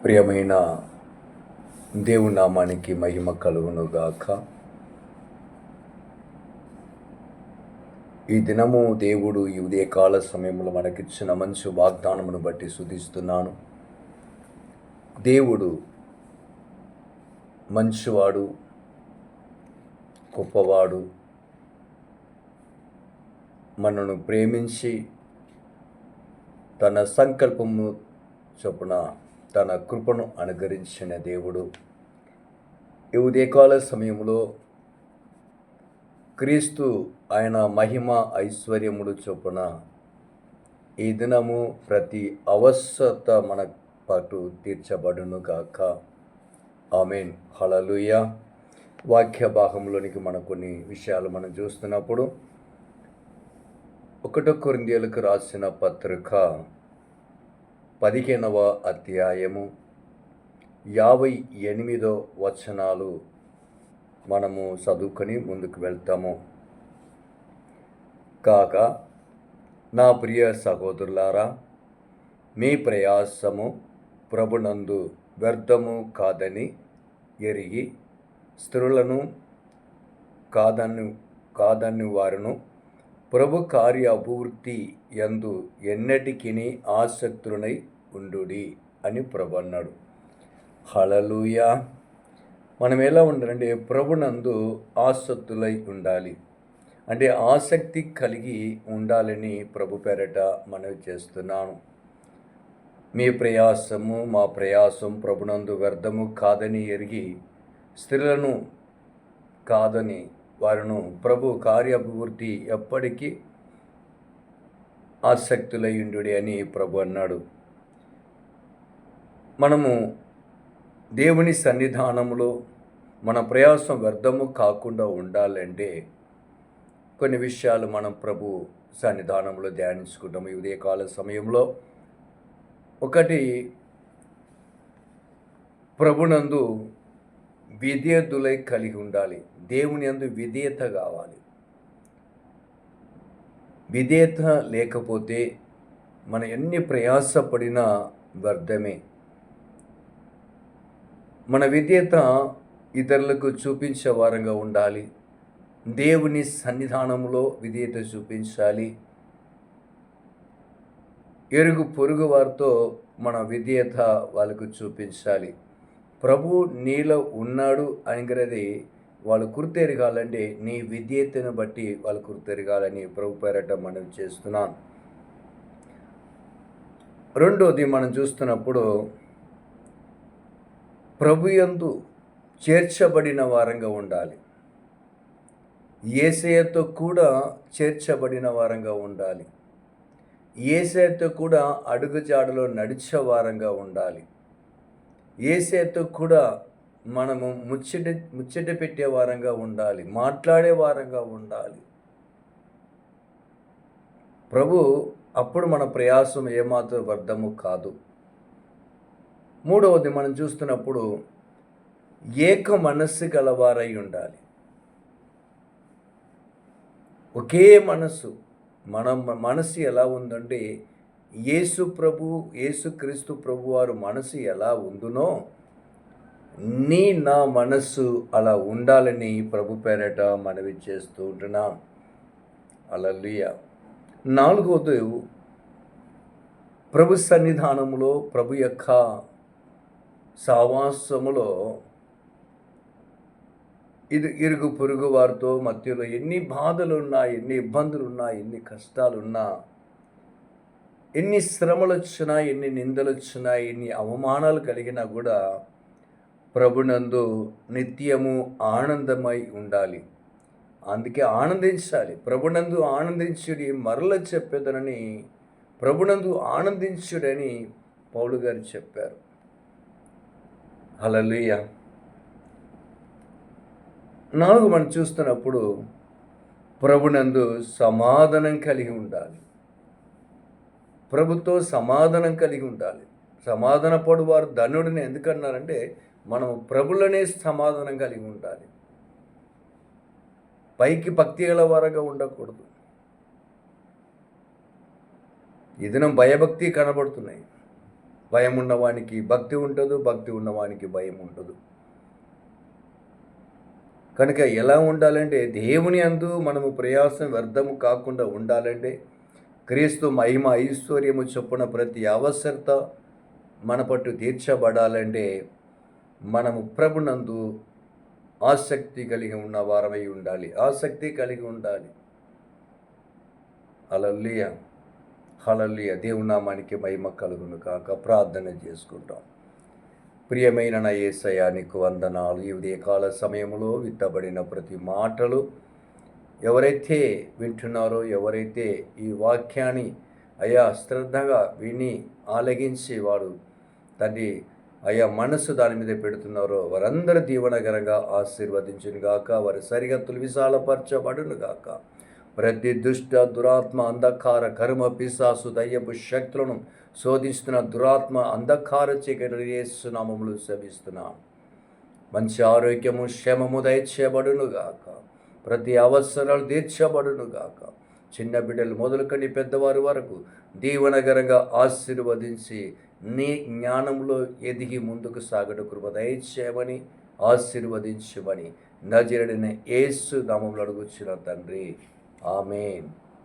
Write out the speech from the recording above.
ప్రియమైన దేవుని నామానికి మహిమ కలుగునుగాక. ఈ దినము దేవుడు ఈ ఉదయకాల సమయంలో మనకిచ్చిన మంచి వాగ్దానమును బట్టి స్తుతిస్తున్నాను. దేవుడు మంచివాడు, గొప్పవాడు, మనను ప్రేమించి తన సంకల్పము చొప్పున తన కృపను అనుగ్రహించిన దేవుడు. ఈ ఉదయకాల సమయంలో క్రీస్తు ఆయన మహిమ ఐశ్వర్యములు చొప్పున ఈ దినము ప్రతి అవసరత మన పట్టు తీర్చబడును గాక. ఆమేన్. హల్లెలూయా. వాక్య భాగంలోనికి మన కొన్ని విషయాలు మనం చూస్తున్నప్పుడు 1 కొరింథీయులకు రాసిన పత్రిక 15వ అధ్యాయము 58 వచనాలు మనము చదువుకొని ముందుకు వెళ్తాము. కాగా నా ప్రియ సహోదరులారా, మీ ప్రయాసము ప్రభునందు వ్యర్థము కాదని ఎరిగి స్త్రీలను కాదని వారును ప్రభు కార్య అభివృద్ధి యందు ఎన్నటికిని ఆసక్తులై ఉండుడి అని ప్రభు అన్నాడు. హల్లెలూయా. మనం ఎలా ఉండాలంటే ప్రభునందు ఆసక్తులై ఉండాలి. అంటే ఆసక్తి కలిగి ఉండాలని ప్రభు పేరట మనవి చేస్తున్నాను. మీ ప్రయాసము మా ప్రయాసం ప్రభునందు వ్యర్థము కాదని ఎరిగి స్త్రీలను కాదని వారును ప్రభు కార్యాభివృద్ధి ఎప్పటికీ ఆసక్తులై ఉండుడి అని ప్రభు అన్నాడు. మనము దేవుని సన్నిధానంలో మన ప్రయాసం వ్యర్థము కాకుండా ఉండాలంటే కొన్ని విషయాలు మనం ప్రభు సన్నిధానంలో ధ్యానించుకుంటాము ఈ ఉదయకాల సమయంలో. ఒకటి, ప్రభునందు విధేయతులై కలిగి ఉండాలి. దేవుని యందు విధేయత కావాలి. విధేయత లేకపోతే మనం ఎన్ని ప్రయాసపడినా వ్యర్థమే. మన విధేయత ఇతరులకు చూపించే వారంగా ఉండాలి. దేవుని సన్నిధానంలో విధేయత చూపించాలి. ఇరుగు పొరుగు వారితో మన విధేయత వాళ్ళకు చూపించాలి. ప్రభు నీలో ఉన్నాడు అనేది వాళ్ళు గుర్తెరగాలంటే నీ విధేయతను బట్టి వాళ్ళు గుర్తెరగాలని ప్రభు పేరట మనం చేస్తున్నాం. రెండోది, మనం చూస్తున్నప్పుడు ప్రభు యందు చేర్చబడిన వారంగా ఉండాలి. యేసయ్యతో కూడా చేర్చబడిన వారంగా ఉండాలి. యేసయ్యతో కూడా అడుగుజాడలో నడిచే వారంగా ఉండాలి. యేసయ్యతో కూడా మనము ముచ్చట పెట్టే వారంగా ఉండాలి. మాట్లాడే వారంగా ఉండాలి. ప్రభు అప్పుడు మన ప్రయాసం ఏమాత్రం వ్యర్థము కాదు. మూడవది, మనం చూస్తున్నప్పుడు ఏక మనస్సు గలవారై ఉండాలి. ఒకే మనస్సు. మన మనసు ఎలా ఉందంటే యేసుక్రీస్తు ప్రభు వారు మనసు ఎలా ఉందునో నా మనస్సు అలా ఉండాలని ప్రభు పేరట మనవి చేస్తూ ఉంటున్నాం. హల్లెలూయా. నాలుగవది, ప్రభు సన్నిధానంలో ప్రభు యొక్క సహవాసములో ఇరుగు పొరుగు వారితో మధ్యలో ఎన్ని బాధలున్నా, ఎన్ని ఇబ్బందులున్నా, ఎన్ని కష్టాలున్నా, ఎన్ని శ్రమలు వచ్చినా, ఎన్ని నిందలు వచ్చినా, ఎన్ని అవమానాలు కలిగినా కూడా ప్రభునందు నిత్యము ఆనందమై ఉండాలి. అందుకే ఆనందించాలి. ప్రభునందు ఆనందించుడి మరల చెప్పేదనని ప్రభునందు ఆనందించుడని పౌలు గారు చెప్పారు. హల్లెలూయా. 4, మనం చూస్తున్నప్పుడు ప్రభునందు సమాధానం కలిగి ఉండాలి. ప్రభుతో సమాధానం కలిగి ఉండాలి. సమాధానపడు వారు ధన్యుడిని ఎందుకన్నారంటే మనం ప్రభులనే సమాధానం కలిగి ఉండాలి. పైకి భక్తి గల వారంగా ఉండకూడదు. ఈ దినం భయభక్తి కనబడుతున్నాయి. భయం ఉన్నవానికి భక్తి ఉండదు, భక్తి ఉన్నవానికి భయం ఉండదు. కనుక ఎలా ఉండాలంటే దేవుని యందు మనము ప్రయాసం వ్యర్థము కాకుండా ఉండాలంటే క్రీస్తు మహిమ ఐశ్వర్యము చొప్పున ప్రతి అవసరత మన పట్టు తీర్చబడాలంటే మనము ప్రభునందు ఆసక్తి కలిగి ఉన్న వారమై ఉండాలి. ఆసక్తి కలిగి ఉండాలి. హల్లెలూయా, హల్లెలూయా. దేవుని నామానికి మహిమ కలుగును కాక. ప్రార్థన చేసుకుంటాం. ప్రియమైన నా యేసయ్యా, నీకు వందనాలు. ఈ ఉదయకాల సమయంలో విత్తబడిన ప్రతి మాటలు ఎవరైతే వింటున్నారో, ఎవరైతే ఈ వాక్యాన్ని అయ్యా శ్రద్ధగా విని ఆలగించి వారు తండ్రి అయ్యా మనసు దాని మీద పెడుతున్నారో వారందరూ దీవెనకరంగా ఆశీర్వదించునుగాక. వారి సరిహద్దులు విశాలపరచబడునుగాక. ప్రతి దుష్ట దురాత్మ అంధకార కర్మ పిశాసు దయ్యపు శక్తులను శోధిస్తున్న దురాత్మ అంధకార చీకటి యేసు నామములో శపిస్తున్నాం. మంచి ఆరోగ్యము క్షేమము దయచేయబడునుగాక. ప్రతి అవసరాలు తీర్చబడునుగాక. చిన్న బిడ్డలు మొదలుకొని పెద్దవారి వరకు దీవెనకరంగా ఆశీర్వదించి నీ జ్ఞానంలో ఎదిగి ముందుకు సాగట కృప దయచేయమని ఆశీర్వదించమని నజరేయుడైన యేసు నామములో అడుగుచున్న తండ్రి, ఆమేన్.